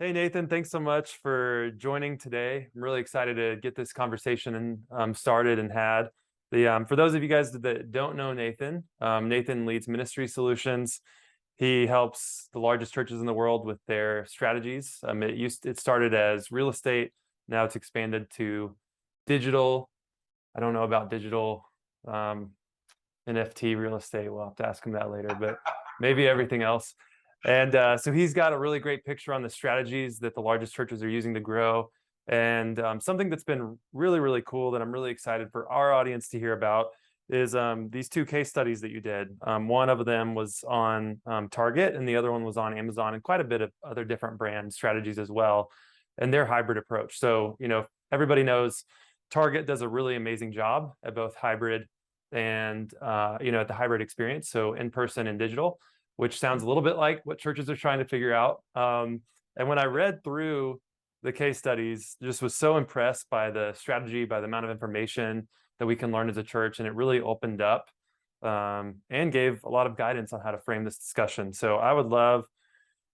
Hey, Nathan, thanks so much for joining today. I'm really excited to get this conversation started and had. For those of you guys that don't know Nathan, Nathan leads Ministry Solutions. He helps the largest churches in the world with their strategies. It started as real estate. Now it's expanded to digital. I don't know about digital NFT real estate. We'll have to ask him that later, but maybe everything else. And so he's got a really great picture on the strategies that the largest churches are using to grow. And something that's been really, really cool that I'm really excited for our audience to hear about is these two case studies that you did. One of them was on Target and the other one was on Amazon, and quite a bit of other different brand strategies as well, and their hybrid approach. So, everybody knows Target does a really amazing job at both hybrid and, at the hybrid experience. So in person and digital, which sounds a little bit like what churches are trying to figure out. And when I read through the case studies, just was so impressed by the strategy, by the amount of information that we can learn as a church. And it really opened up and gave a lot of guidance on how to frame this discussion. So I would love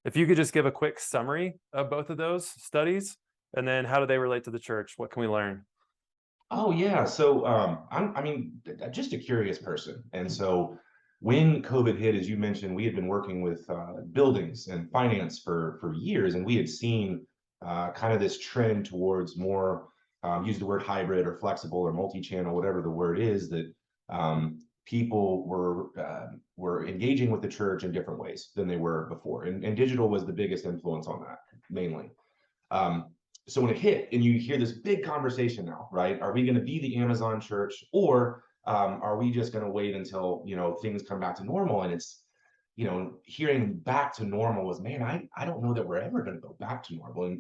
if you could just give a quick summary of both of those studies, and then how do they relate to the church? What can we learn? Oh yeah. So just a curious person. And so when COVID hit, as you mentioned, we had been working with buildings and finance for years, and we had seen kind of this trend towards more use the word hybrid or flexible or multi-channel, whatever the word is, that people were engaging with the church in different ways than they were before, and digital was the biggest influence on that mainly. Um, so when it hit and you hear this big conversation now, right? Are we going to be the Amazon church, or are we just going to wait until, things come back to normal? And it's, hearing back to normal was, man, I don't know that we're ever going to go back to normal.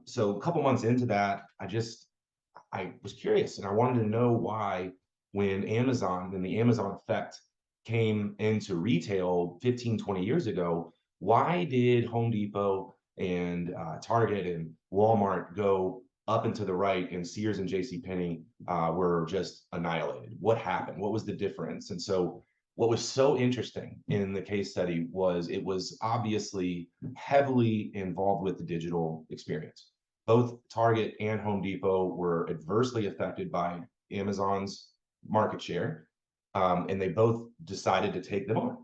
So a couple months into that, I was curious and I wanted to know why, when Amazon and the Amazon effect came into retail 15, 20 years ago, why did Home Depot and Target and Walmart go up and to the right, and Sears and JCPenney were just annihilated? What happened? What was the difference? And so what was so interesting in the case study was it was obviously heavily involved with the digital experience. Both Target and Home Depot were adversely affected by Amazon's market share, and they both decided to take them on.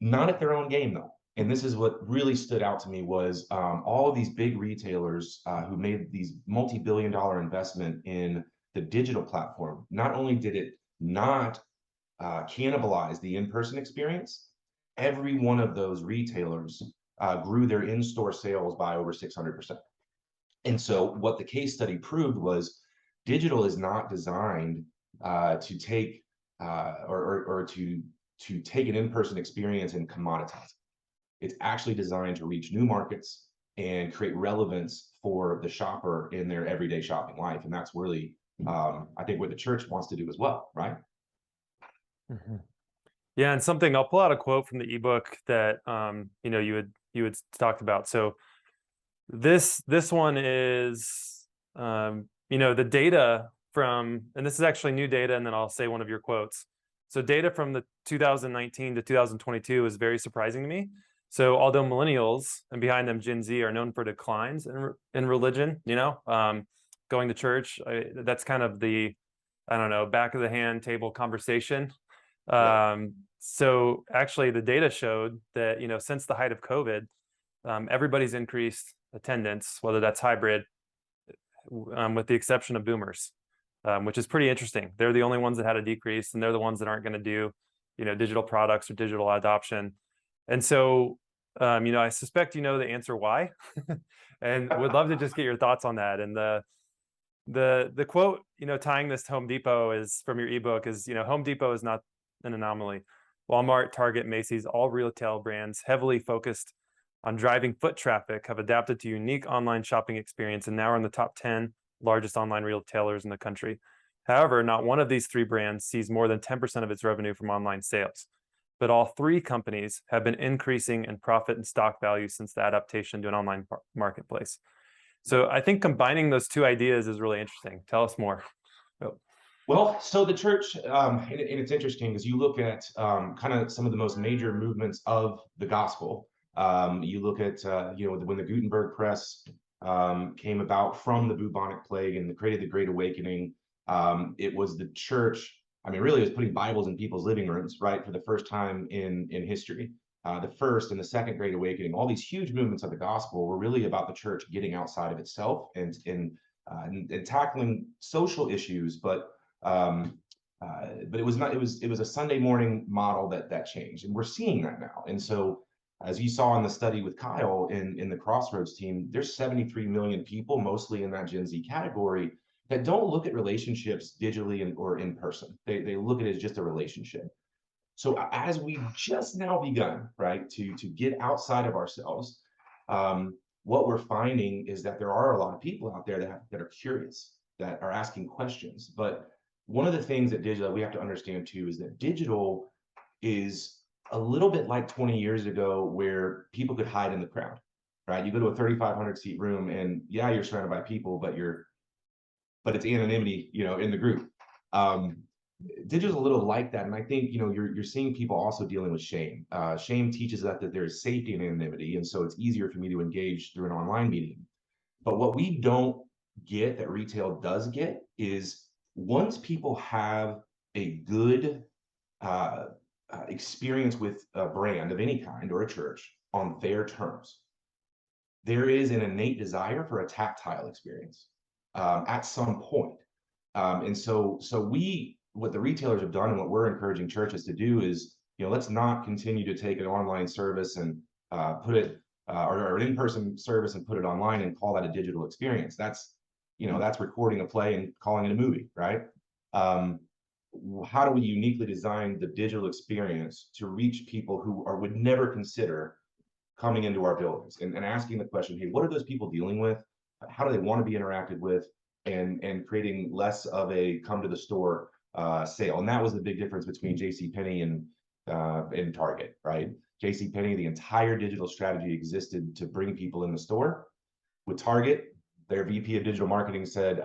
Not at their own game, though. And this is what really stood out to me was all of these big retailers who made these multi-billion-dollar investment in the digital platform. Not only did it not cannibalize the in-person experience, every one of those retailers grew their in-store sales by over 600%. And so what the case study proved was digital is not designed to take or to take an in-person experience and commoditize it. It's actually designed to reach new markets and create relevance for the shopper in their everyday shopping life. And that's really, I think, what the church wants to do as well, right? Mhm. Yeah, and something I'll pull out a quote from the ebook that you had talked about. So this one is the data from, and this is actually new data, and then I'll say one of your quotes. So data from the 2019 to 2022 is very surprising to me. So although millennials and behind them Gen Z are known for declines in religion, going to church, that's kind of the, I don't know, back of the hand table conversation. Right. So actually the data showed that, since the height of COVID, everybody's increased attendance, whether that's hybrid, with the exception of boomers, which is pretty interesting. They're the only ones that had a decrease, and they're the ones that aren't going to do, digital products or digital adoption. And so, I suspect the answer why, and would love to just get your thoughts on that. And the quote, tying this to Home Depot is from your ebook is, Home Depot is not an anomaly. Walmart, Target, Macy's, all retail brands heavily focused on driving foot traffic have adapted to unique online shopping experience and now are in the top 10 largest online retailers in the country. However, not one of these three brands sees more than 10% of its revenue from online sales. But all three companies have been increasing in profit and stock value since the adaptation to an online marketplace. So I think combining those two ideas is really interesting. Tell us more. Oh. Well, so the church, and it's interesting as you look at kind of some of the most major movements of the gospel, You look at, when the Gutenberg press came about from the bubonic plague and created the Great Awakening. It was the church. I mean, really, it was putting Bibles in people's living rooms, right, for the first time in history. The first and the second Great Awakening, all these huge movements of the gospel were really about the church getting outside of itself and tackling social issues, but it was not. It was a Sunday morning model that changed, and we're seeing that now. And so, as you saw in the study with Kyle in the Crossroads team, there's 73 million people, mostly in that Gen Z category, that don't look at relationships digitally or in person. They look at it as just a relationship. So as we've just now begun, right, to get outside of ourselves, what we're finding is that there are a lot of people out there that are curious, that are asking questions. But one of the things that digital we have to understand too is that digital is a little bit like 20 years ago, where people could hide in the crowd, right? You go to a 3,500 seat room, and yeah, you're surrounded by people, but it's anonymity, in the group. Digital's a little like that, and I think you're seeing people also dealing with shame. Shame teaches that there's safety in anonymity, and so it's easier for me to engage through an online meeting. But what we don't get that retail does get is, once people have a good experience with a brand of any kind or a church on their terms, there is an innate desire for a tactile experience at some point. What the retailers have done and what we're encouraging churches to do is, let's not continue to take an online service and put it or an in-person service and put it online and call that a digital experience. That's recording a play and calling it a movie, right? How do we uniquely design the digital experience to reach people who would never consider coming into our buildings and asking the question, hey, what are those people dealing with? How do they want to be interacted with? And creating less of a come to the store sale. And that was the big difference between JCPenney and Target, right? JCPenney, the entire digital strategy existed to bring people in the store. With Target, their VP of digital marketing said,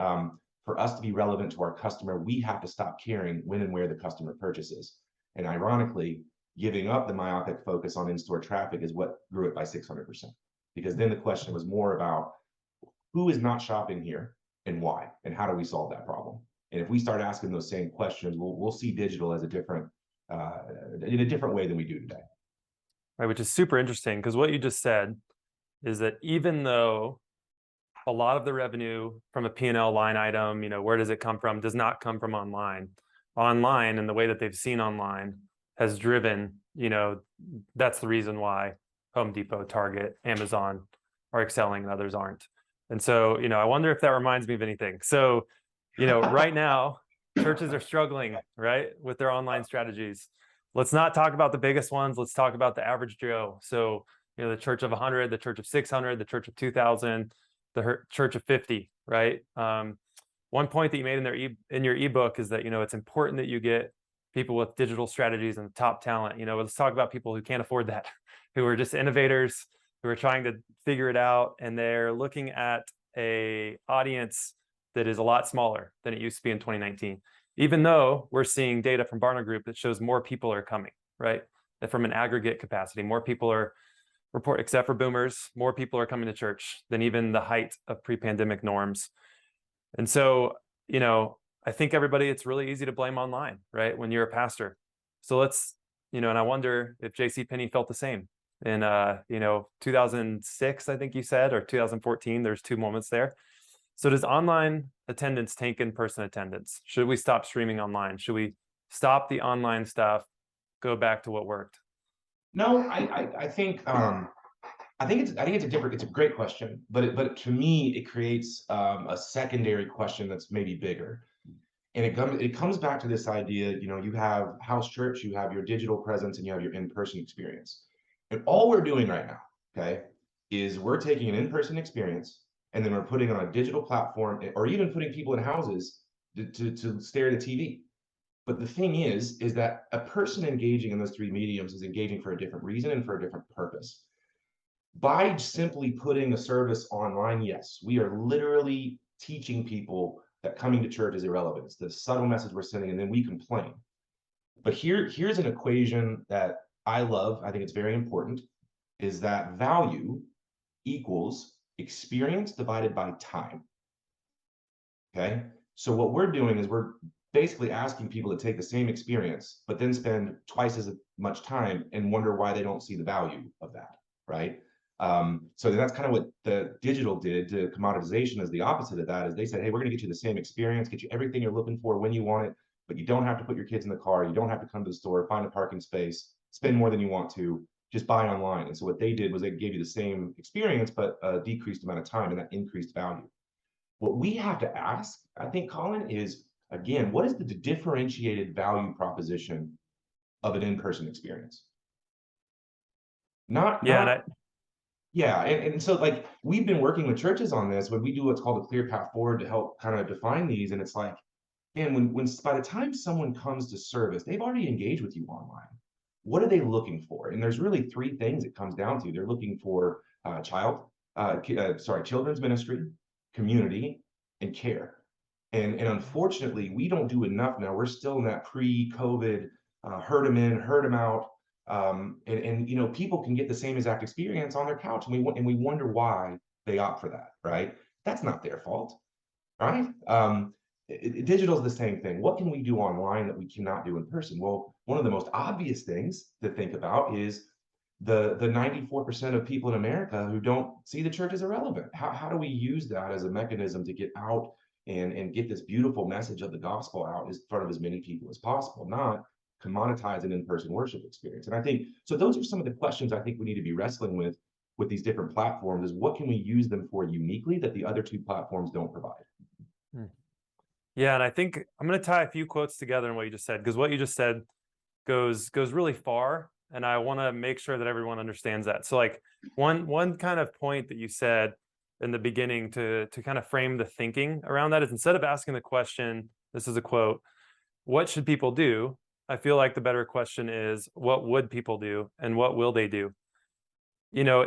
for us to be relevant to our customer, we have to stop caring when and where the customer purchases. And ironically, giving up the myopic focus on in-store traffic is what grew it by 600%. Because then the question was more about who is not shopping here and why, and how do we solve that problem? And if we start asking those same questions, we'll see digital as in a different way than we do today. Right, which is super interesting, because what you just said is that even though a lot of the revenue from a P&L line item, where does it come from, does not come from online. Online, and the way that they've seen online, has driven, that's the reason why Home Depot, Target, Amazon are excelling and others aren't. And so, I wonder if that reminds me of anything. So, right now, churches are struggling, right, with their online strategies. Let's not talk about the biggest ones. Let's talk about the average Joe. So, the church of 100, the church of 600, the church of 2,000, the church of 50, right? One point that you made in your ebook is that, it's important that you get people with digital strategies and top talent. Let's talk about people who can't afford that, who are just innovators, who are trying to figure it out, and they're looking at a audience that is a lot smaller than it used to be in 2019. Even though we're seeing data from Barna Group that shows more people are coming, right? That from an aggregate capacity, more people are except for boomers, more people are coming to church than even the height of pre-pandemic norms. And so, I think everybody, it's really easy to blame online, right, when you're a pastor. So let's, and I wonder if JCPenney felt the same in 2006, I think you said, or 2014. There's two moments there. So does online attendance tank in-person attendance? Should we stop streaming online? Should we stop the online stuff, go back to what worked? No, I think it's a great question, but to me it creates a secondary question that's maybe bigger, and it comes back to this idea. You have house church, you have your digital presence, and you have your in-person experience, and all we're doing right now, okay, is we're taking an in-person experience and then we're putting it on a digital platform, or even putting people in houses to stare at a TV. But the thing is that a person engaging in those three mediums is engaging for a different reason and for a different purpose. By simply putting a service online, yes, we are literally teaching people that coming to church is irrelevant. It's the subtle message we're sending, and then we complain. But here's an equation that I love. I think it's very important. is that value equals experience divided by time. Okay. So what we're doing is we're basically asking people to take the same experience, but then spend twice as much time and wonder why they don't see the value of that. Right. So that's kind of what the digital did to commoditization. Is the opposite of that. Is they said, hey, we're going to get you the same experience, get you everything you're looking for when you want it, but you don't have to put your kids in the car. You don't have to come to the store, find a parking space, spend more than you want to, just buy online. And so what they did was they gave you the same experience, but a decreased amount of time, and that increased value. What we have to ask, I think, Collin, is again, what is the differentiated value proposition of an in-person experience? Not, Yeah, and not, yeah. And so like we've been working with churches on this when we do what's called a clear path forward to help kind of define these. And it's like, and when by the time someone comes to service, they've already engaged with you online. What are they looking for? And there's really three things it comes down to. They're looking for children's ministry, community, and care. And unfortunately, we don't do enough now. We're still in that pre-COVID, herd them in, herd them out. And you know, people can get the same exact experience on their couch, and we wonder why they opt for that, right? That's not their fault, right? Digital is the same thing. What can we do online that we cannot do in person? Well, one of the most obvious things to think about is the 94% of people in America who don't see the church as irrelevant. How do we use that as a mechanism to get out and get this beautiful message of the gospel out in front of as many people as possible, not commoditize an in-person worship experience? And I think so. Those are some of the questions I think we need to be wrestling with these different platforms. Is what can we use them for uniquely that the other two platforms don't provide? Hmm. Yeah, and I think I'm going to tie a few quotes together in what you just said, because what you just said goes really far, and I want to make sure that everyone understands that. So like one kind of point that you said in the beginning to kind of frame the thinking around that is, instead of asking the question, this is a quote, what should people do? I feel like the better question is, what would people do and what will they do? You know,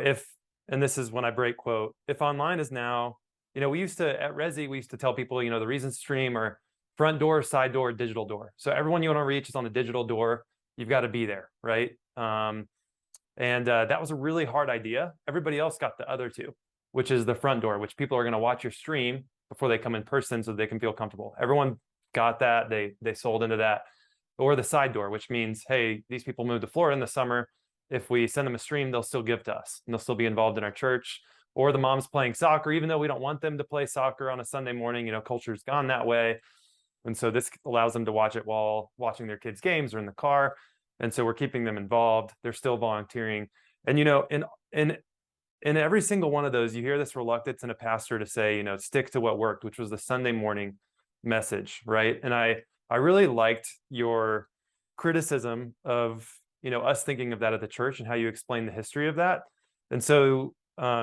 and this is when I break quote, if online is now, you know, we used to, at Resi, we used to tell people, you know, the reason stream or front door, side door, digital door. So everyone you want to reach is on the digital door. You've got to be there, right? And that was a really hard idea. Everybody else got the other two, which is the front door, which people are going to watch your stream before they come in person so they can feel comfortable. Everyone got that. They sold into that. Or the side door, which means, hey, these people moved to Florida in the summer. If we send them a stream, they'll still give to us and they'll still be involved in our church. Or the mom's playing soccer, even though we don't want them to play soccer on a Sunday morning. You know, culture's gone that way. And so this allows them to watch it while watching their kids' games or in the car. And so we're keeping them involved. They're still volunteering. And, you know, in every single one of those, you hear this reluctance in a pastor to say, you know, stick to what worked, which was the Sunday morning message, right? And I really liked your criticism of, you know, us thinking of that at the church and how you explain the history of that. And so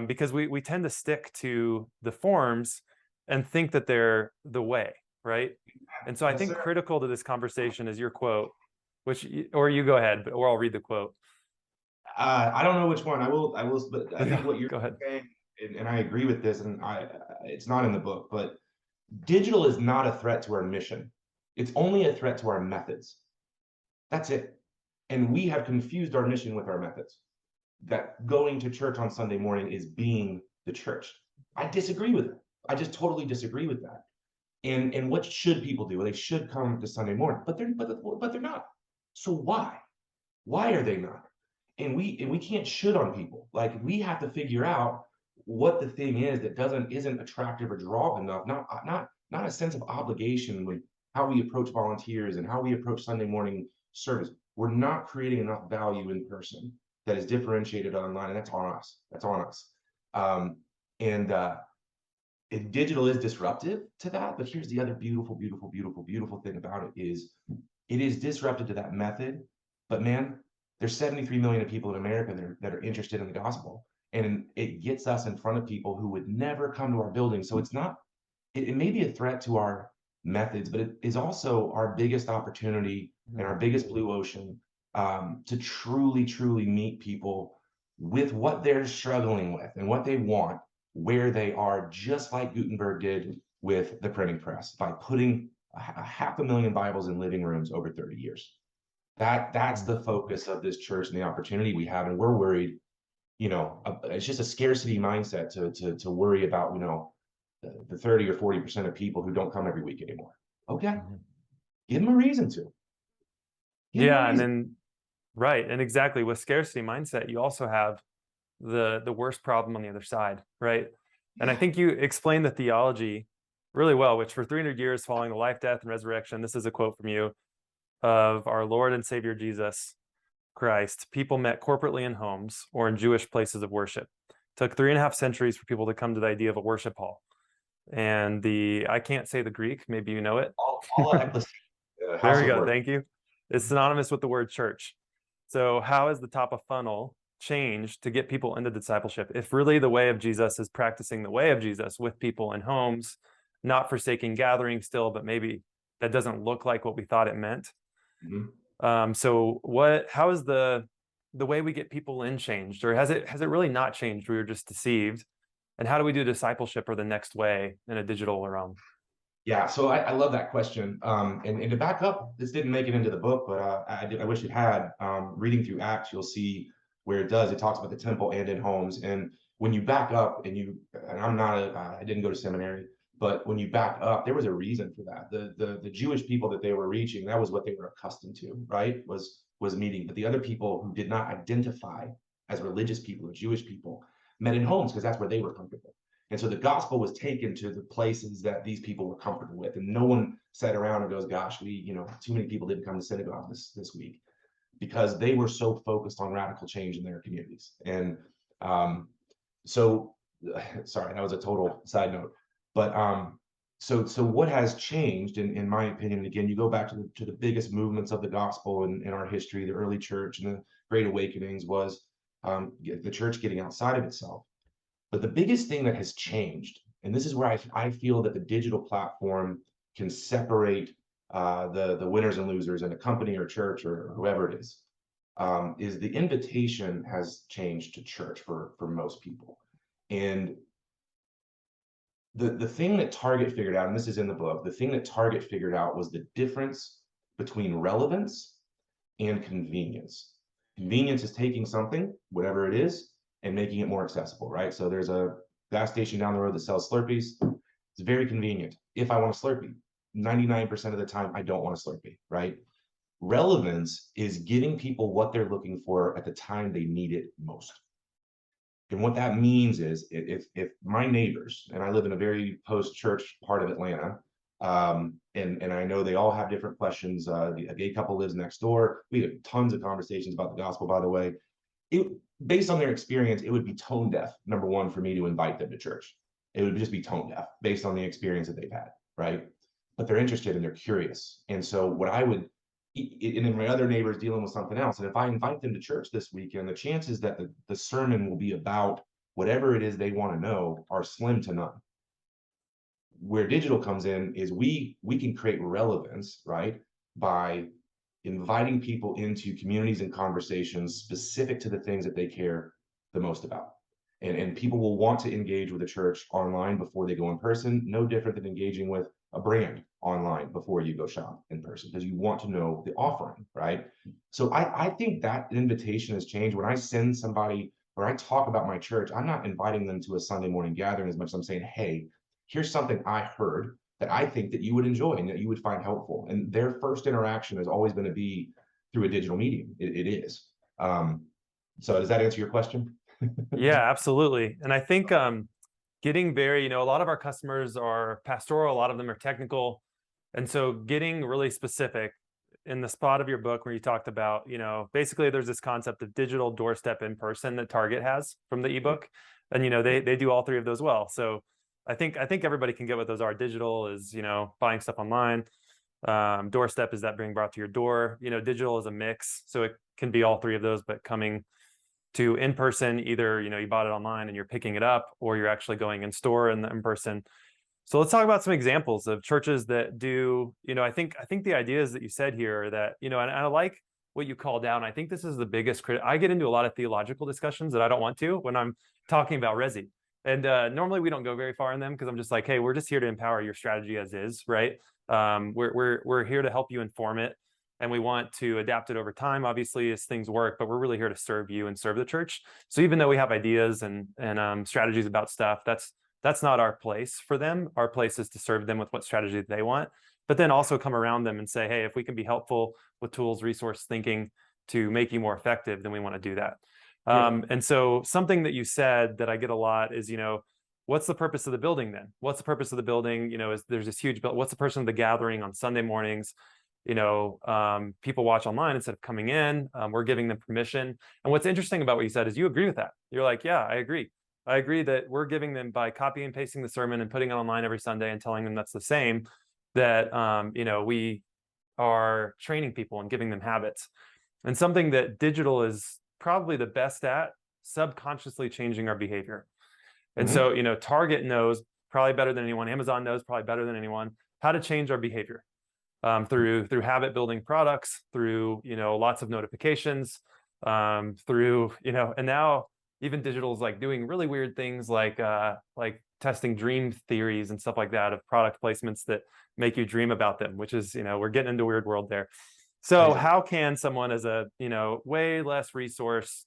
because we tend to stick to the forms and think that they're the way, right? And so I Yes, think sir. critical to this conversation is your quote, which, or you go ahead, or I'll read the quote. I don't know which one. I will, but I think what you're Go ahead. saying, and I agree with this, and it's not in the book, but digital is not a threat to our mission. It's only a threat to our methods. That's it. And we have confused our mission with our methods. That going to church on Sunday morning is being the church. I disagree with it. I just totally disagree with that. And what should people do? Well, they should come to Sunday morning, but they're not. So why? Why are they not? And we can't should on people. Like we have to figure out what the thing is that isn't attractive or draw enough. Not a sense of obligation with how we approach volunteers and how we approach Sunday morning service. We're not creating enough value in person that is differentiated online, and that's on us. That's on us. And digital is disruptive to that. But here's the other beautiful, beautiful, beautiful, beautiful thing about it is disruptive to that method. But man, there's 73 million people in America that are interested in the gospel. And it gets us in front of people who would never come to our building. So it's not, it may be a threat to our methods, but it is also our biggest opportunity and our biggest blue ocean to truly, truly meet people with what they're struggling with and what they want, where they are, just like Gutenberg did with the printing press by putting a 500,000 Bibles in living rooms over 30 years. That's the focus of this church and the opportunity we have. And we're worried, it's just a scarcity mindset to worry about, the 30 or 40% of people who don't come every week anymore. Okay, Mhm. give them a reason to. Give them a Yeah, and reason. then right, and exactly with scarcity mindset, you also have the worst problem on the other side, right? And I Yeah. think you explained the theology really well, which for 300 years following the life, death, and resurrection, this is a quote from you, of our Lord and Savior Jesus Christ, people met corporately in homes or in Jewish places of worship. It took 3.5 centuries for people to come to the idea of a worship hall. And I can't say the Greek, maybe you know it. All ecclesia, There house we of go. worship. Thank you. It's synonymous with the word church. So, how has the top of funnel changed to get people into discipleship? If really the way of Jesus is practicing the way of Jesus with people in homes, not forsaking gathering still, but maybe that doesn't look like what we thought it meant. Mhm. So, how is the way we get people in changed, or has it really not changed? We were just deceived. And how do we do discipleship or the next way in a digital realm? Yeah, so I love that question. And to back up, this didn't make it into the book, but I wish it had. Reading through Acts, you'll see where it does. It talks about the temple and in homes. And when you back up, and I'm not I didn't go to seminary, but when you back up, there was a reason for that. The Jewish people that they were reaching, that was what they were accustomed to, right? Was meeting. But the other people who did not identify as religious people or Jewish people met in homes because that's where they were comfortable. And so the gospel was taken to the places that these people were comfortable with. And no one sat around and goes, gosh, too many people didn't come to synagogue this week, because they were so focused on radical change in their communities. And um, so, sorry, that was a total side note. But so what has changed, in my opinion, and again, you go back to the biggest movements of the gospel in our history, the early church and the Great Awakenings, was the church getting outside of itself. But the biggest thing that has changed, and this is where I feel that the digital platform can separate the winners and losers in a company or church or whoever it is the invitation has changed to church for most people. And the thing that Target figured out, and this is in the book, the thing that Target figured out was the difference between relevance and convenience. Convenience is taking something, whatever it is, and making it more accessible, right? So there's a gas station down the road that sells Slurpees. It's very convenient. If I want a Slurpee, 99% of the time, I don't want a Slurpee, right? Relevance is giving people what they're looking for at the time they need it most. And what that means is, if my neighbors, and I live in a very post-church part of Atlanta, and I know they all have different questions. A gay couple lives next door. We have tons of conversations about the gospel, by the way. It, Based on their experience, it would be tone deaf, number one, for me to invite them to church. It would just be tone deaf based on the experience that they've had, right? But they're interested and they're curious. And so what I would, and then my other neighbor's dealing with something else. And if I invite them to church this weekend, the chances that the sermon will be about whatever it is they want to know are slim to none. Where digital comes in is we can create relevance, right, by inviting people into communities and conversations specific to the things that they care the most about. And people will want to engage with a church online before they go in person, no different than engaging with a brand online before you go shop in person, because you want to know the offering, right? So I think that invitation has changed. When I send somebody or I talk about my church, I'm not inviting them to a Sunday morning gathering as much as I'm saying, hey, here's something I heard that I think that you would enjoy and that you would find helpful. And their first interaction is always going to be through a digital medium. It is. So does that answer your question? Yeah, absolutely. And I think getting very, a lot of our customers are pastoral, a lot of them are technical. And so getting really specific in the spot of your book where you talked about, basically there's this concept of digital doorstep in person that Target has from the ebook. And they do all three of those well. So I think everybody can get what those are. Digital is, buying stuff online. Doorstep is that being brought to your door. Digital is a mix. So it can be all three of those, but coming to in person, either you bought it online and you're picking it up, or you're actually going in store and in person. So let's talk about some examples of churches that do. I think the ideas that you said here are that and I like what you call down. I think this is the biggest I get into a lot of theological discussions that I don't want to when I'm talking about Resi. And normally we don't go very far in them because I'm just like, hey, we're just here to empower your strategy as is, right? We're here to help you inform it. and we want to adapt it over time, obviously, as things work, but we're really here to serve you and serve the church. So even though we have ideas and strategies about stuff, that's not our place for them. Our place is to serve them with what strategy they want, but then also come around them and say, hey, if we can be helpful with tools, resource thinking to make you more effective, then we want to do that. Yeah. And so something that you said that I get a lot is, what's the purpose of the building then? What's the purpose of the building? Is there's this huge what's the purpose of the gathering on Sunday mornings? People watch online instead of coming in. We're giving them permission. And what's interesting about what you said is you agree with that. You're like, yeah, I agree. I agree that we're giving them, by copy and pasting the sermon and putting it online every Sunday and telling them that's the same, that we are training people and giving them habits. And something that digital is probably the best at, subconsciously changing our behavior. And so, Target knows probably better than anyone, Amazon knows probably better than anyone how to change our behavior through habit building products, through, lots of notifications, through, and now even digital is like doing really weird things like testing dream theories and stuff like that of product placements that make you dream about them, which is, we're getting into a weird world there. So Amazing. how can someone as a, way less resource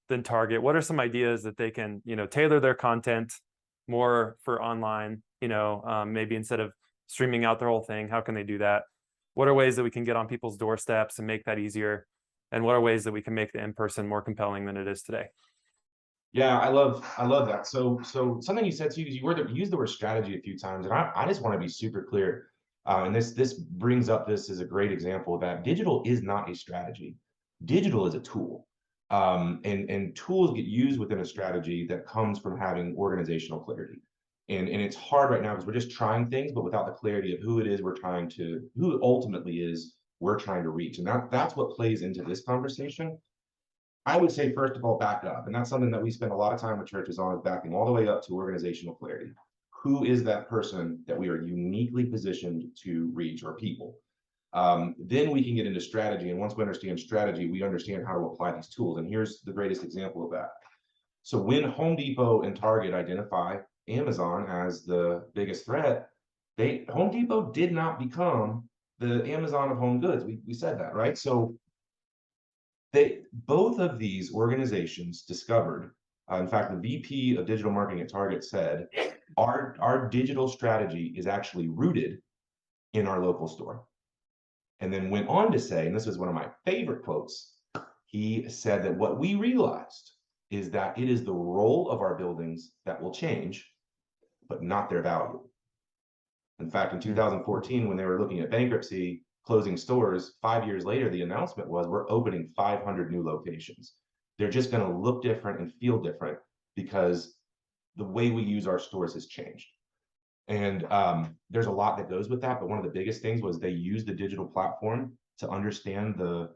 than Target, what are some ideas that they can, tailor their content more for online, maybe instead of streaming out their whole thing, how can they do that? What are ways that we can get on people's doorsteps and make that easier? And what are ways that we can make the in-person more compelling than it is today? Yeah, I love that. So something you said too, is you used the word strategy a few times, and I just want to be super clear. And this brings up, this is a great example of that digital is not a strategy. Digital is a tool. And tools get used within a strategy that comes from having organizational clarity. And it's hard right now because we're just trying things, but without the clarity of who it is who it ultimately is we're trying to reach. And that's what plays into this conversation. I would say, first of all, back up. And that's something that we spend a lot of time with churches on, is backing all the way up to organizational clarity. Who is that person that we are uniquely positioned to reach, or people? Then we can get into strategy. And once we understand strategy, we understand how to apply these tools. And here's the greatest example of that. So when Home Depot and Target identify Amazon as the biggest threat, Home Depot did not become the Amazon of home goods. We said that, right? So both of these organizations discovered, in fact, the VP of digital marketing at Target said, our digital strategy is actually rooted in our local store. And then went on to say, and this is one of my favorite quotes, he said that what we realized is that it is the role of our buildings that will change, but not their value. In fact, in 2014, when they were looking at bankruptcy, closing stores, 5 years later, the announcement was, we're opening 500 new locations. They're just going to look different and feel different because the way we use our stores has changed. And there's a lot that goes with that, but one of the biggest things was they used the digital platform to understand the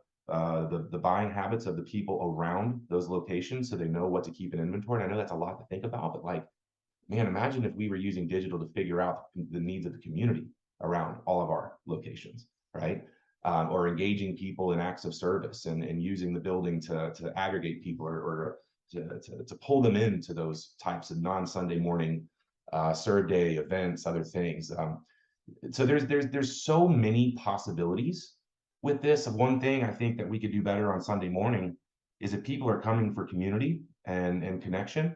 buying habits of the people around those locations, so they know what to keep in inventory. And I know that's a lot to think about, but like, man, imagine if we were using digital to figure out the needs of the community around all of our locations, right? Or engaging people in acts of service and using the building to aggregate people or to pull them into those types of non-Sunday morning serve day events, other things. So there's so many possibilities with this. One thing I think that we could do better on Sunday morning is, if people are coming for community and connection,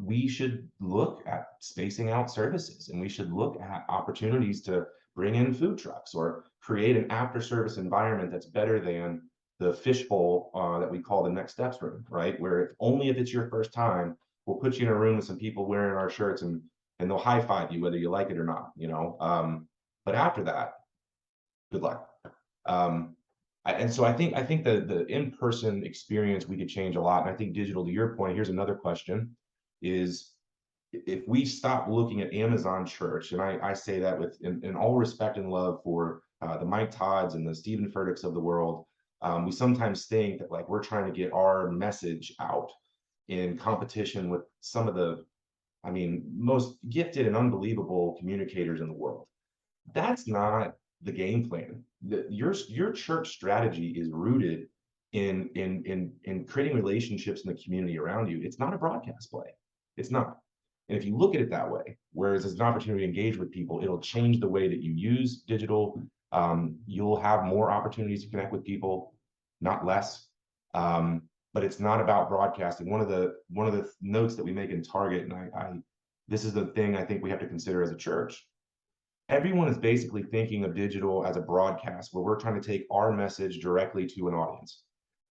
we should look at spacing out services, and we should look at opportunities to bring in food trucks or create an after service environment that's better than the fishbowl that we call the next steps room, right? Where only if it's your first time, we'll put you in a room with some people wearing our shirts, and they'll high five you whether you like it or not, but after that, good luck. And so I think the in-person experience we could change a lot. And I think digital, to your point, here's another question, is if we stop looking at Amazon Church, and I say that with in all respect and love for the Mike Todds and the Stephen Furticks of the world, we sometimes think that like we're trying to get our message out in competition with some of the, most gifted and unbelievable communicators in the world. That's not the game plan. Your church strategy is rooted in creating relationships in the community around you. It's not a broadcast play. It's not. And if you look at it that way, whereas it's an opportunity to engage with people, it'll change the way that you use digital You'll have more opportunities to connect with people, not less. But it's not about broadcasting. One of the notes that we make in Target, and I this is the thing I think we have to consider as a church. Everyone is basically thinking of digital as a broadcast where we're trying to take our message directly to an audience.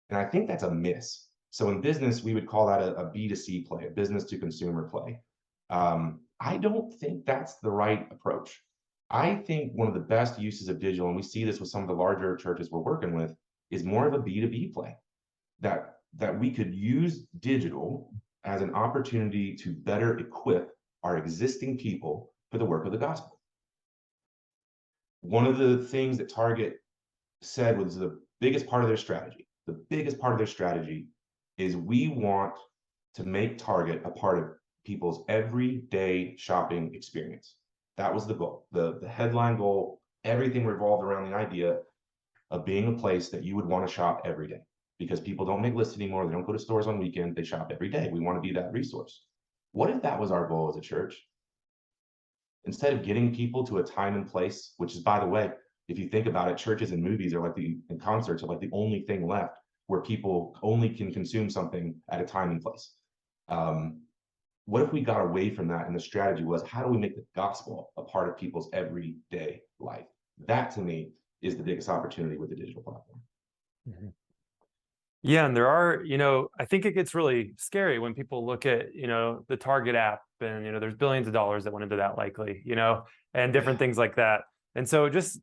And I think that's a miss. So in business, we would call that a B2C play, a business to consumer play. I don't think that's the right approach. I think one of the best uses of digital, and we see this with some of the larger churches we're working with, is more of a B2B play. That we could use digital as an opportunity to better equip our existing people for the work of the gospel. One of the things that Target said was the biggest part of their strategy. The biggest part of their strategy is we want to make Target a part of people's everyday shopping experience. That was the goal. The headline goal, everything revolved around the idea of being a place that you would want to shop every day, because people don't make lists anymore. They don't go to stores on weekend. They shop every day. We want to be that resource. What if that was our goal as a church? Instead of getting people to a time and place, which is, by the way, if you think about it, churches and movies are and concerts are like the only thing left where people only can consume something at a time and place. What if we got away from that and the strategy was, how do we make the gospel a part of people's everyday life? That to me is the biggest opportunity with the digital platform. Mm-hmm. Yeah, and there are, I think it gets really scary when people look at, the Target app and, there's billions of dollars that went into that likely, and different things like that. And so just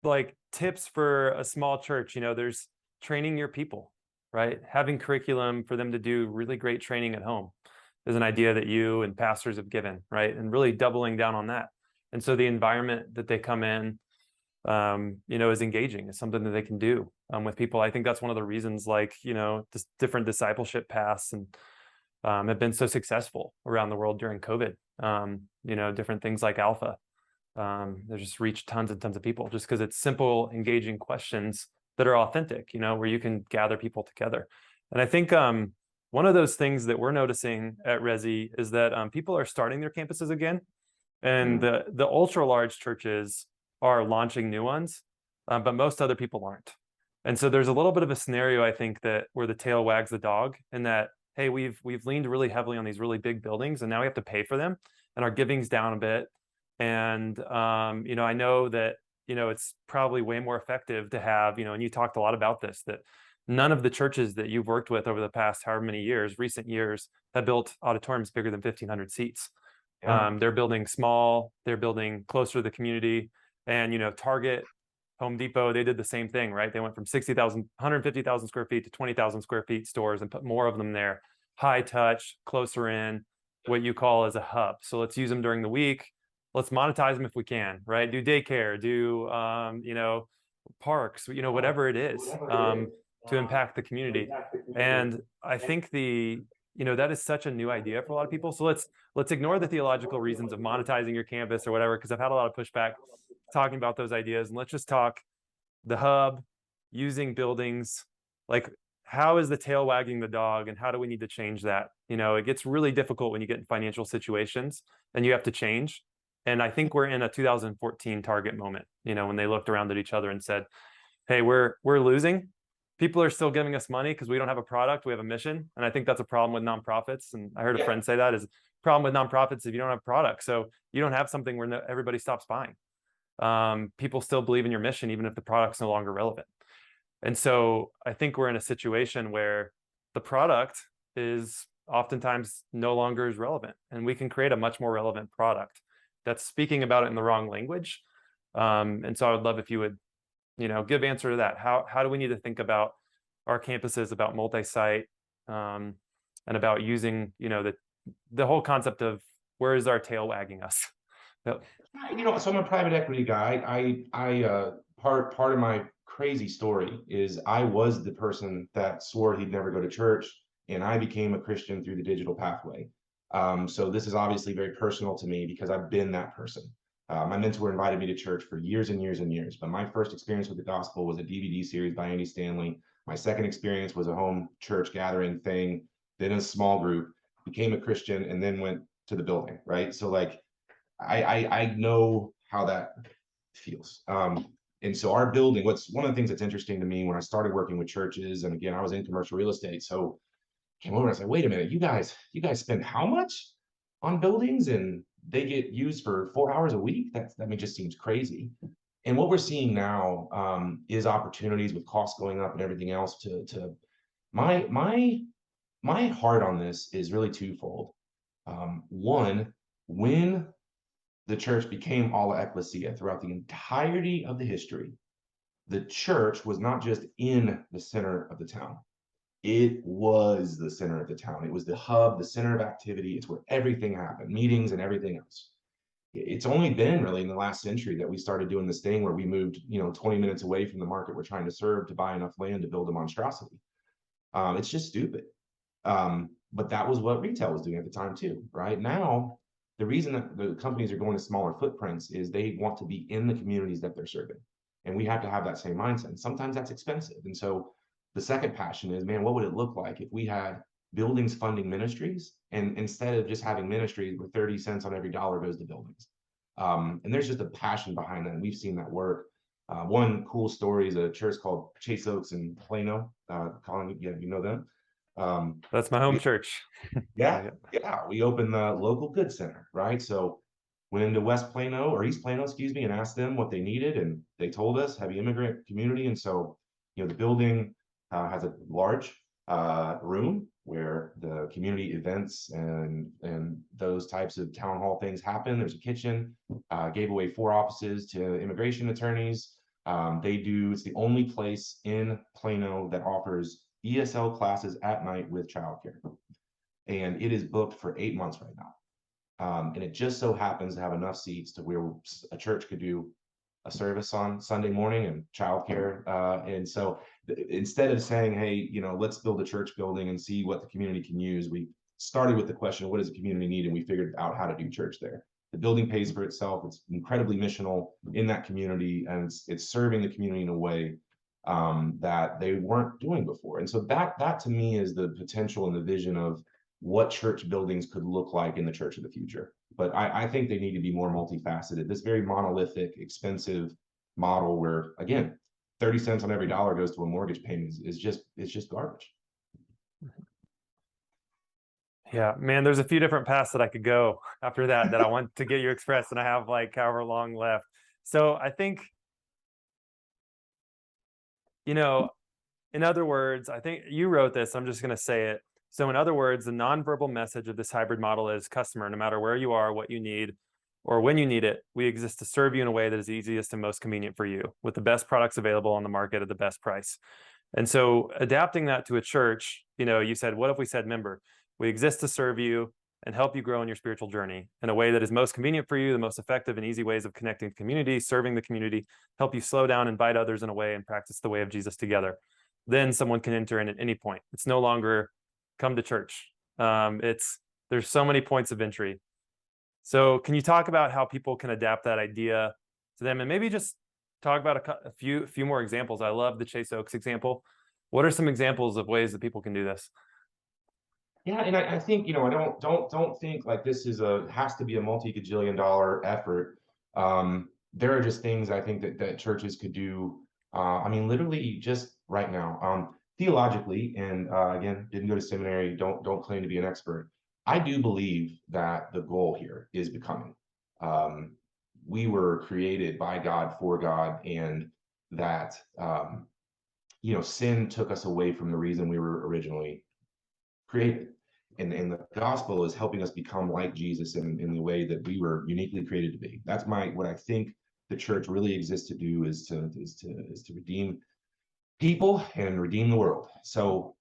like tips for a small church, there's training your people, right? Having curriculum for them to do really great training at home is an idea that you and pastors have given, right? And really doubling down on that. And so the environment that they come in, is engaging, is something that they can do with people. I think that's one of the reasons, this different discipleship paths and have been so successful around the world during COVID. Different things like Alpha, they just reached tons and tons of people just because it's simple, engaging questions that are authentic, where you can gather people together. And I think one of those things that we're noticing at Resi is that people are starting their campuses again, and the ultra large churches are launching new ones, but most other people aren't. And so there's a little bit of a scenario, I think, that where the tail wags the dog, in that, hey, we've leaned really heavily on these really big buildings, and now we have to pay for them, and our giving's down a bit. And I know that it's probably way more effective to have, and you talked a lot about this, that none of the churches that you've worked with over the past however many years, recent years, have built auditoriums bigger than 1,500 seats. Yeah. They're building small, they're building closer to the community. And, Target, Home Depot, they did the same thing, right? They went from 150,000 square feet to 20,000 square feet stores and put more of them there. High touch, closer in, what you call as a hub. So let's use them during the week. Let's monetize them if we can, right? Do daycare, do, parks, whatever it is, to impact the community. And I think that is such a new idea for a lot of people. So let's ignore the theological reasons of monetizing your campus or whatever, because I've had a lot of pushback talking about those ideas. And let's just talk the hub, using buildings, like how is the tail wagging the dog, and how do we need to change that? It gets really difficult when you get in financial situations and you have to change. And I think we're in a 2014 Target moment, when they looked around at each other and said, hey, we're losing. People are still giving us money because we don't have a product, we have a mission. And I think that's a problem with nonprofits. And I heard a friend say that is problem with nonprofits if you don't have product. So you don't have something where everybody stops buying. People still believe in your mission, even if the product's no longer relevant. And so I think we're in a situation where the product is oftentimes no longer as relevant, and we can create a much more relevant product that's speaking about it in the wrong language. And so I would love if you would, give answer to that. How do we need to think about our campuses, about multi-site, and about using, the whole concept of where is our tail wagging us? So I'm a private equity guy. Part of my crazy story is I was the person that swore he'd never go to church, and I became a Christian through the digital pathway. So this is obviously very personal to me because I've been that person. My mentor invited me to church for years and years and years, but my first experience with the gospel was a DVD series by Andy Stanley. My second experience was a home church gathering thing, then a small group, became a Christian, and then went to the building, right? So like, I know how that feels. And so our building, what's one of the things that's interesting to me when I started working with churches, and again, I was in commercial real estate. So came over and I said, wait a minute, you guys spend how much on buildings and they get used for 4 hours a week? That just seems crazy. And what we're seeing now is opportunities with costs going up and everything else to my heart on this is really twofold. One, when the church became alla ecclesia throughout the entirety of the history, the church was not just in the center of the town. It was the center of the town. It was the hub, the center of activity. It's where everything happened, meetings and everything else. It's only been really in the last century that we started doing this thing where we moved, 20 minutes away from the market we're trying to serve to buy enough land to build a monstrosity. It's just stupid. But that was what retail was doing at the time too, right? Now, the reason that the companies are going to smaller footprints is they want to be in the communities that they're serving. And we have to have that same mindset. And sometimes that's expensive. And so the second passion is, man, what would it look like if we had buildings funding ministries, and instead of just having ministries where 30 cents on every dollar goes to buildings? And there's just a passion behind that. And we've seen that work. One cool story is a church called Chase Oaks in Plano. Collin, yeah, you know them. That's my home We, church. yeah, Yeah. yeah, we opened the local good center, right? So went into West Plano or East Plano, excuse me, and asked them what they needed, and they told us heavy immigrant community. And so, the building has a large room where the community events and those types of town hall things happen. There's a kitchen. Gave away 4 offices to immigration attorneys. It's the only place in Plano that offers ESL classes at night with childcare, and it is booked for 8 months right now. And it just so happens to have enough seats to where a church could do a service on Sunday morning and childcare. And so instead of saying, hey, let's build a church building and see what the community can use, we started with the question, what does the community need? And we figured out how to do church there. The building pays for itself. It's incredibly missional in that community, and it's serving the community in a way that they weren't doing before. And so that to me is the potential and the vision of what church buildings could look like in the church of the future. But I think they need to be more multifaceted. This very monolithic, expensive model where, again, 30 cents on every dollar goes to a mortgage payment is just garbage. Yeah, man, there's a few different paths that I could go after that I want to get you expressed, and I have like however long left. So I think, in other words, I think you wrote this, I'm just going to say it. So in other words, the nonverbal message of this hybrid model is, customer, no matter where you are, what you need, or when you need it, we exist to serve you in a way that is easiest and most convenient for you, with the best products available on the market at the best price. And so adapting that to a church, you said, what if we said, member, we exist to serve you and help you grow in your spiritual journey in a way that is most convenient for you, the most effective and easy ways of connecting to community, serving the community, help you slow down, invite others in a way, and practice the way of Jesus together. Then someone can enter in at any point. It's no longer come to church. There's so many points of entry. So can you talk about how people can adapt that idea to them, and maybe just talk about a few more examples? I love the Chase Oaks example. What are some examples of ways that people can do this? Yeah, and I think, I don't think like this has to be a multi-gajillion-dollar effort. There are just things I think that churches could do. I mean, literally just right now, theologically, and again, didn't go to seminary, don't claim to be an expert. I do believe that the goal here is becoming. We were created by God for God, and that sin took us away from the reason we were originally created. And the gospel is helping us become like Jesus in the way that we were uniquely created to be. That's what I think the church really exists to do, is to redeem people and redeem the world. So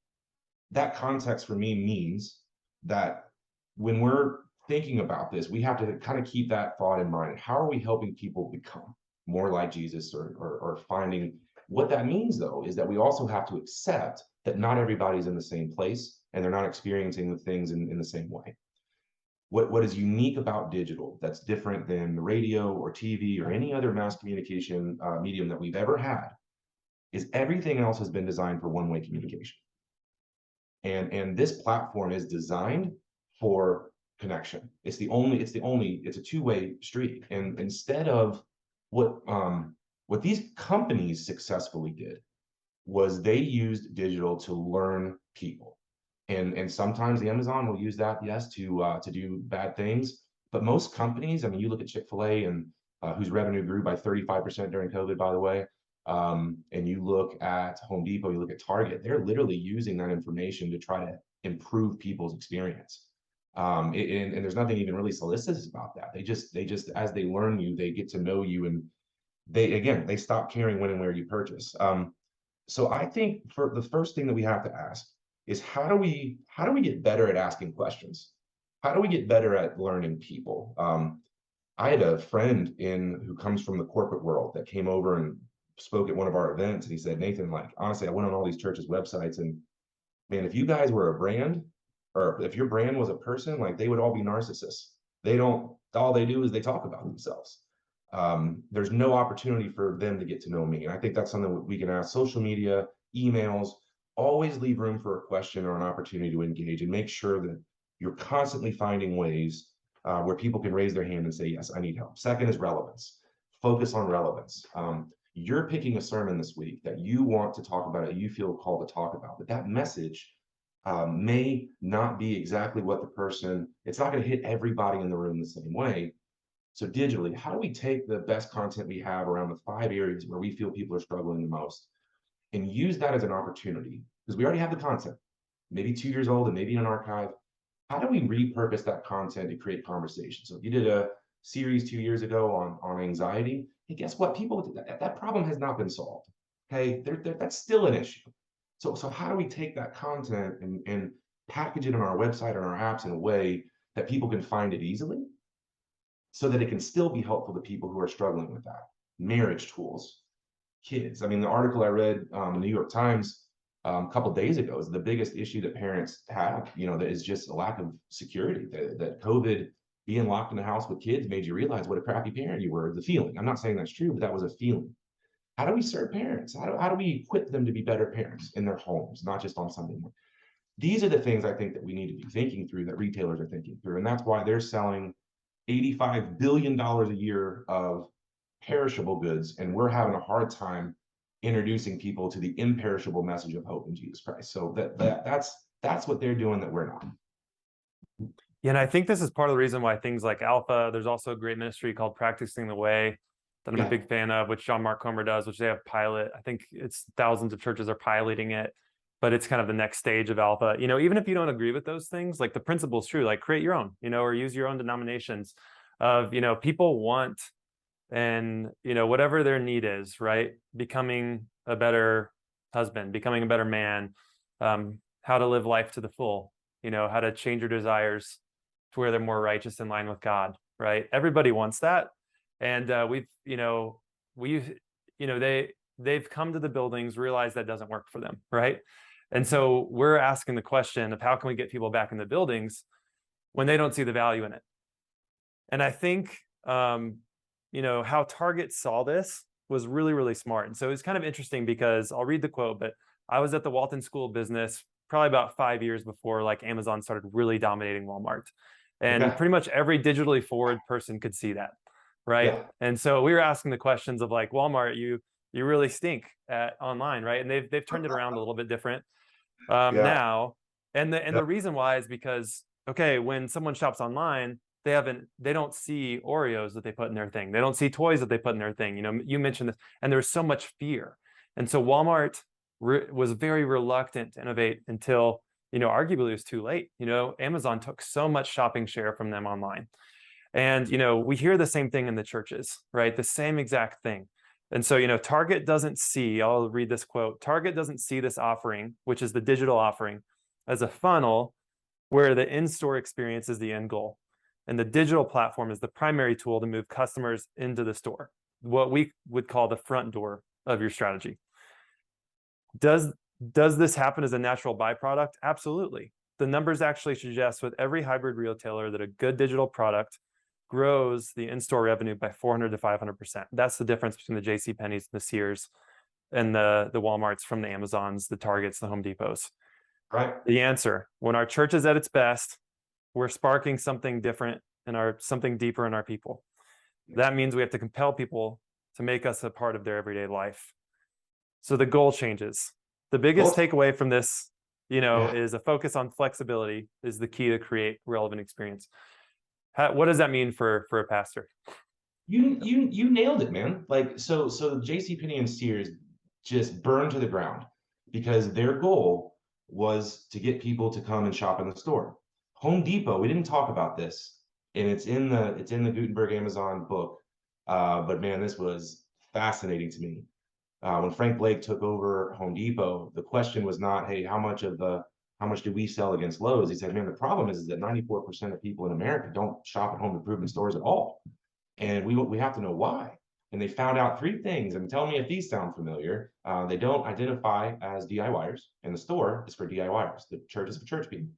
that context for me means that when we're thinking about this, we have to kind of keep that thought in mind. How are we helping people become more like Jesus, or finding what that means, though, is that we also have to accept that not everybody's in the same place and they're not experiencing the things in the same way. What is unique about digital that's different than the radio or TV or any other mass communication medium that we've ever had is everything else has been designed for one-way communication. And this platform is designed for connection. It's a two-way street. And instead of what What these companies successfully did was they used digital to learn people. And sometimes the Amazon will use that, yes, to do bad things. But most companies, I mean, you look at Chick-fil-A and whose revenue grew by 35% during COVID, by the way, and you look at Home Depot, you look at Target, they're literally using that information to try to improve people's experience. And there's nothing even really solicitous about that. They just as they learn you, they get to know you, and they stop caring when and where you purchase. So I think for the first thing that we have to ask is how do we get better at asking questions? How do we get better at learning people? I had a friend in who comes from the corporate world that came over and spoke at one of our events, and he said, Nathan, like honestly, I went on all these churches' websites, and man, if you guys were a brand, or if your brand was a person, like they would all be narcissists. They don't, all they do is they talk about themselves. There's no opportunity for them to get to know me. And I think that's something we can ask social media, emails, always leave room for a question or an opportunity to engage, and make sure that you're constantly finding ways where people can raise their hand and say, yes, I need help. Second is relevance. Focus on relevance. You're picking a sermon this week that you want to talk about, that you feel called to talk about, but that message may not be exactly what the person, it's not going to hit everybody in the room the same way. So digitally, how do we take the best content we have around the 5 areas where we feel people are struggling the most and use that as an opportunity? Because we already have the content, maybe 2 years old and maybe in an archive. How do we repurpose that content to create conversation? So if you did a series 2 years ago on anxiety, hey, guess what? People, that problem has not been solved. Okay, that's still an issue. So how do we take that content and package it on our website or our apps in a way that people can find it easily, so that it can still be helpful to people who are struggling with that? Marriage tools, kids. I mean, the article I read in the New York Times a couple of days ago is the biggest issue that parents have, that is just a lack of security, that COVID, being locked in the house with kids, made you realize what a crappy parent you were. The feeling, I'm not saying that's true, but that was a feeling. How do we serve parents? How do we equip them to be better parents in their homes, not just on Sunday morning? These are the things I think that we need to be thinking through, that retailers are thinking through. And that's why they're selling $85 billion a year of perishable goods, and we're having a hard time introducing people to the imperishable message of hope in Jesus Christ. So that's what they're doing that we're not. Yeah, and I think this is part of the reason why things like Alpha, there's also a great ministry called Practicing the Way that I'm a big fan of, which John Mark Comer does, which they have pilot. I think it's thousands of churches are piloting it, but it's kind of the next stage of Alpha. Even if you don't agree with those things, like the principle is true, like create your own, or use your own denominations of, people want, and, whatever their need is, right? Becoming a better husband, becoming a better man, how to live life to the full, how to change your desires to where they're more righteous in line with God, right? Everybody wants that. And they've come to the buildings, realize that doesn't work for them, right? And so we're asking the question of how can we get people back in the buildings when they don't see the value in it? And I think, how Target saw this was really, really smart. And so it's kind of interesting because I'll read the quote, but I was at the Walton School of Business probably about 5 years before like Amazon started really dominating Walmart. And pretty much every digitally forward person could see that, right? Yeah. And so we were asking the questions of like, Walmart, you really stink at online, right? And they've turned it around a little bit different now. And the reason why is because, okay, when someone shops online, they don't see Oreos that they put in their thing. They don't see toys that they put in their thing. You mentioned this, and there's so much fear. And so Walmart was very reluctant to innovate until, arguably it was too late. Amazon took so much shopping share from them online. And, we hear the same thing in the churches, right? The same exact thing. And so, Target doesn't see, I'll read this quote, Target doesn't see this offering, which is the digital offering, as a funnel where the in-store experience is the end goal. And the digital platform is the primary tool to move customers into the store, what we would call the front door of your strategy. Does this happen as a natural byproduct? Absolutely. The numbers actually suggest with every hybrid retailer that a good digital product grows the in-store revenue by 400 to 500%. That's the difference between the JCPenney's, the Sears, and the Walmarts from the Amazons, the Targets, the Home Depots. Right. The answer, when our church is at its best, we're sparking something different something deeper in our people. That means we have to compel people to make us a part of their everyday life. So the goal changes. The biggest Goals. takeaway from this, Yeah. is a focus on flexibility is the key to create relevant experience. What does that mean for a pastor? You nailed it, man. Like so JCPenney and Sears just burned to the ground because their goal was to get people to come and shop in the store. Home Depot, we didn't talk about this, and it's in the Gutenberg Amazon book. But man, this was fascinating to me. When Frank Blake took over Home Depot, the question was not, hey, how much do we sell against Lowe's? He said, man, the problem is that 94% of people in America don't shop at home improvement stores at all. And we have to know why. And they found out three things. And tell me if these sound familiar. They don't identify as DIYers, and the store is for DIYers. The church is for church people.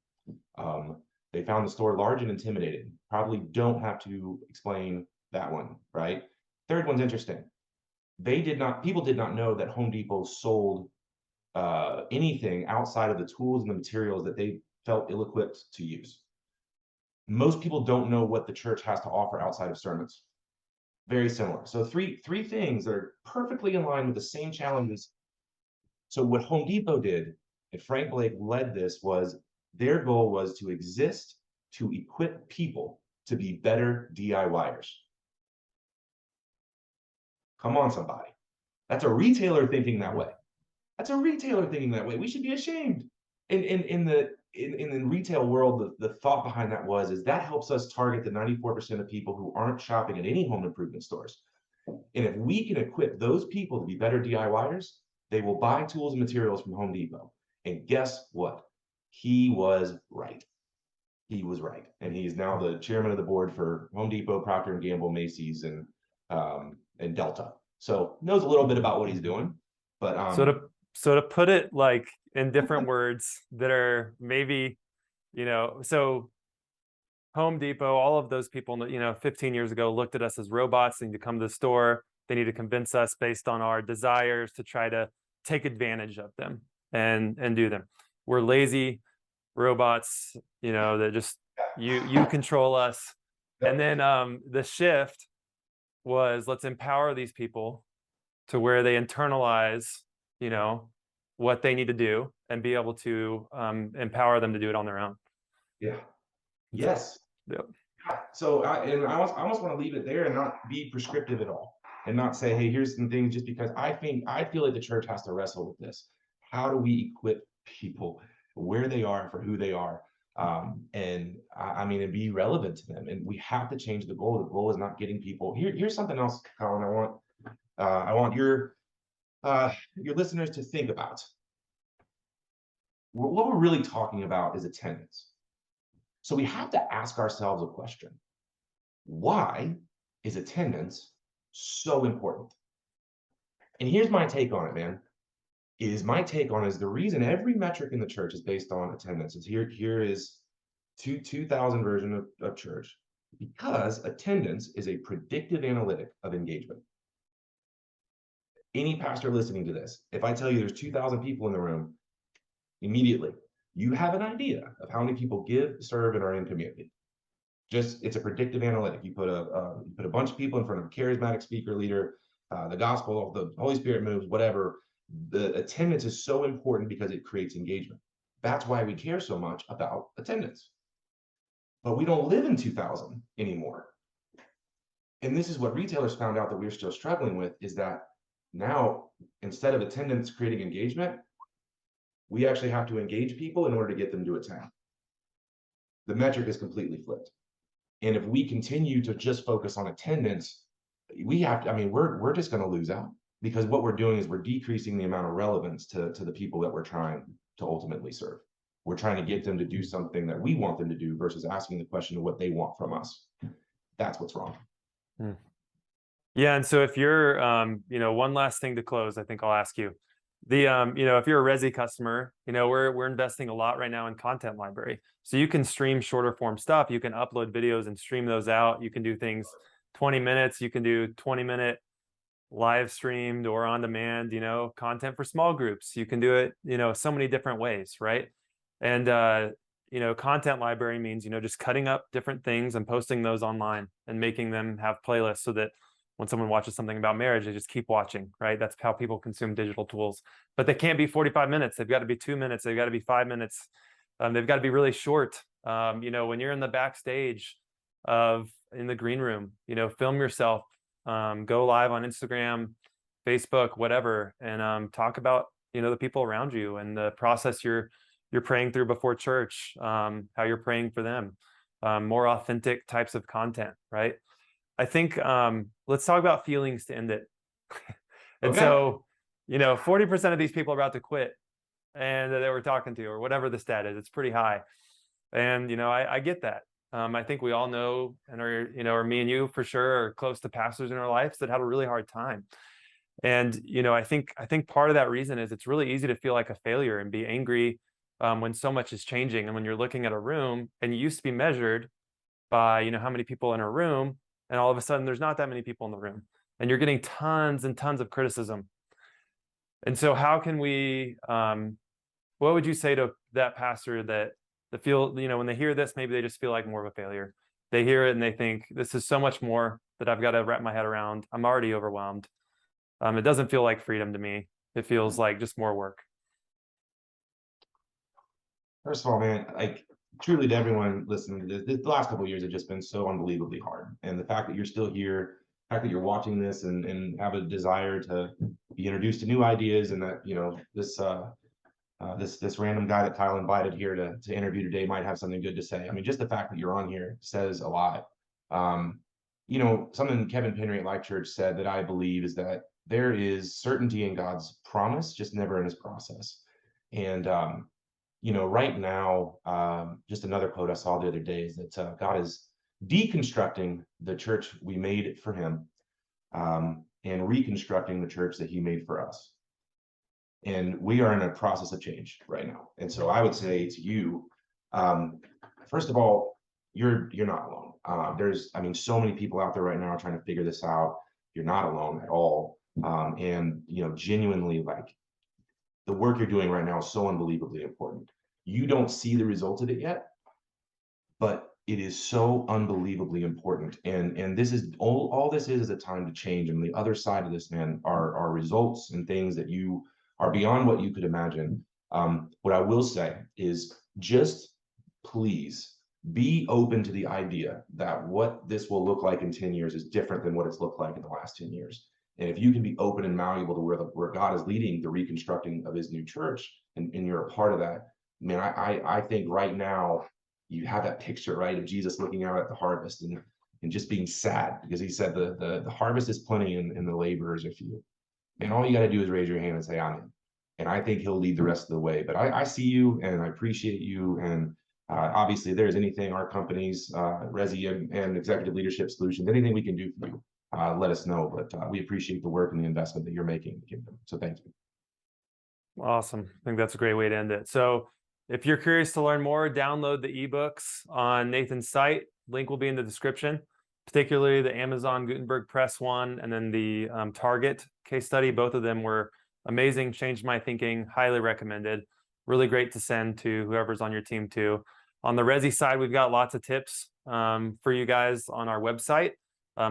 They found the store large and intimidating. Probably don't have to explain that one, right? Third one's interesting. People did not know that Home Depot sold anything outside of the tools and the materials that they felt ill-equipped to use. Most people don't know what the church has to offer outside of sermons. Very similar. So three things that are perfectly in line with the same challenges. So what Home Depot did, and Frank Blake led this, was their goal was to exist to equip people to be better DIYers. Come on, somebody. That's a retailer thinking that way. That's a retailer thinking that way. We should be ashamed. In the retail world, the thought behind that is that helps us target the 94% of people who aren't shopping at any home improvement stores. And if we can equip those people to be better DIYers, they will buy tools and materials from Home Depot. And guess what? He was right. He was right. And he's now the chairman of the board for Home Depot, Procter & Gamble, Macy's, and Delta. So knows a little bit about what he's doing. But so to put it like in different words that are maybe, so Home Depot, all of those people, 15 years ago looked at us as robots. They need to come to the store. They need to convince us based on our desires to try to take advantage of them and do them. We're lazy robots, that just you control us. And then the shift was, let's empower these people to where they internalize, what they need to do and be able to empower them to do it on their own. Yeah. Yes. Yep. So I almost want to leave it there and not be prescriptive at all, and not say, hey, here's some things, just because I feel like the church has to wrestle with this. How do we equip people where they are for who they are? And be relevant to them. And we have to change the goal. The goal is not getting people. Here's something else, Collin. I want your listeners to think about. What we're really talking about is attendance. So we have to ask ourselves a question. Why is attendance so important? And here's my take on it, man. My take on it is the reason every metric in the church is based on attendance. Here is 2000 version of church, because attendance is a predictive analytic of engagement. Any pastor listening to this, if I tell you there's 2,000 people in the room, immediately you have an idea of how many people give, serve, and are in community. It's a predictive analytic. You put a bunch of people in front of a charismatic speaker leader, the gospel, the Holy Spirit moves, whatever. The attendance is so important because it creates engagement. That's why we care so much about attendance. But we don't live in 2000 anymore. And this is what retailers found out that we're still struggling with, is that now, instead of attendance creating engagement, we actually have to engage people in order to get them to attend. The metric is completely flipped. And if we continue to just focus on attendance, we're just going to lose out, because what we're doing is we're decreasing the amount of relevance to the people that we're trying to ultimately serve. We're trying to get them to do something that we want them to do versus asking the question of what they want from us. That's what's wrong. Yeah. And so if you're, one last thing to close, I think I'll ask you. If you're a Resi customer, we're investing a lot right now in content library. So you can stream shorter form stuff. You can upload videos and stream those out. You can do things 20 minutes. You can do 20-minute live streamed or on demand, content for small groups. You can do it, so many different ways, right? And, content library means, just cutting up different things and posting those online and making them have playlists so that when someone watches something about marriage, they just keep watching, right? That's how people consume digital tools. But they can't be 45 minutes. They've got to be 2 minutes. They've got to be 5 minutes. They've got to be really short. When you're in the backstage in the green room, film yourself, go live on Instagram, Facebook, whatever, and talk about, the people around you and the process you're praying through before church, how you're praying for them, more authentic types of content, right? I think let's talk about feelings to end it. And Okay. so, 40% of these people are about to quit and that we're talking to, or whatever the stat is, it's pretty high. And, I get that. I think we all know, and or me and you for sure are close to pastors in our lives that have a really hard time. And, I think part of that reason is it's really easy to feel like a failure and be angry when so much is changing. And when you're looking at a room and you used to be measured by, how many people in a room, and all of a sudden there's not that many people in the room and you're getting tons and tons of criticism. And so how can we, what would you say to that pastor that feel, when they hear this, maybe they just feel like more of a failure. They hear it and they think this is so much more that I've got to wrap my head around. I'm already overwhelmed. It doesn't feel like freedom to me. It feels like just more work. First of all, man, like truly to everyone listening to this, the last couple of years have just been so unbelievably hard. And the fact that you're still here, the fact that you're watching this and have a desire to be introduced to new ideas, and that this random guy that Kyle invited here to interview today might have something good to say. I mean, just the fact that you're on here says a lot. Something Kevin Penry at Life Church said that I believe is that there is certainty in God's promise, just never in his process. And right now, just another quote I saw the other day is that God is deconstructing the church we made for him, and reconstructing the church that he made for us. And we are in a process of change right now. And so I would say to you, first of all, you're not alone. There's so many people out there right now trying to figure this out. You're not alone at all. And genuinely, like, the work you're doing right now is so unbelievably important. You don't see the result of it yet, but it is so unbelievably important. And this is all this is a time to change. And the other side of this, man, are results and things that you are beyond what you could imagine. What I will say is just please be open to the idea that what this will look like in 10 years is different than what it's looked like in the last 10 years. And if you can be open and malleable to where God is leading the reconstructing of his new church, and you're a part of that, man, I think right now you have that picture, right, of Jesus looking out at the harvest and just being sad because he said the harvest is plenty and the laborers are few. And all you got to do is raise your hand and say, I'm in. And I think he'll lead the rest of the way. But I see you and I appreciate you. And obviously, if there's anything our companies, Resi and Executive Leadership Solutions, anything we can do for you, let us know. But we appreciate the work and the investment that you're making in the kingdom. So thank you. Awesome. I think that's a great way to end it. So if you're curious to learn more, download the ebooks on Nathan's site. Link will be in the description, particularly the Amazon Gutenberg Press one and then the Target case study. Both of them were amazing, changed my thinking, highly recommended. Really great to send to whoever's on your team too. On the Resi side, we've got lots of tips for you guys on our website.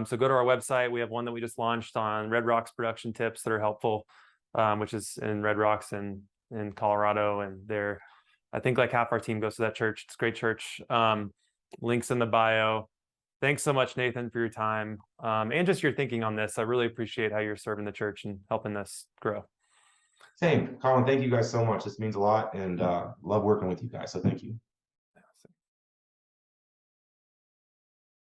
So go to our website. We have one that we just launched on Red Rocks production tips that are helpful, which is in Red Rocks and in Colorado. And they're, I think like half our team goes to that church. It's a great church. Links in the bio. Thanks so much, Nathan, for your time and just your thinking on this. I really appreciate how you're serving the church and helping this grow. Same, Collin. Thank you guys so much. This means a lot, and love working with you guys. So thank you.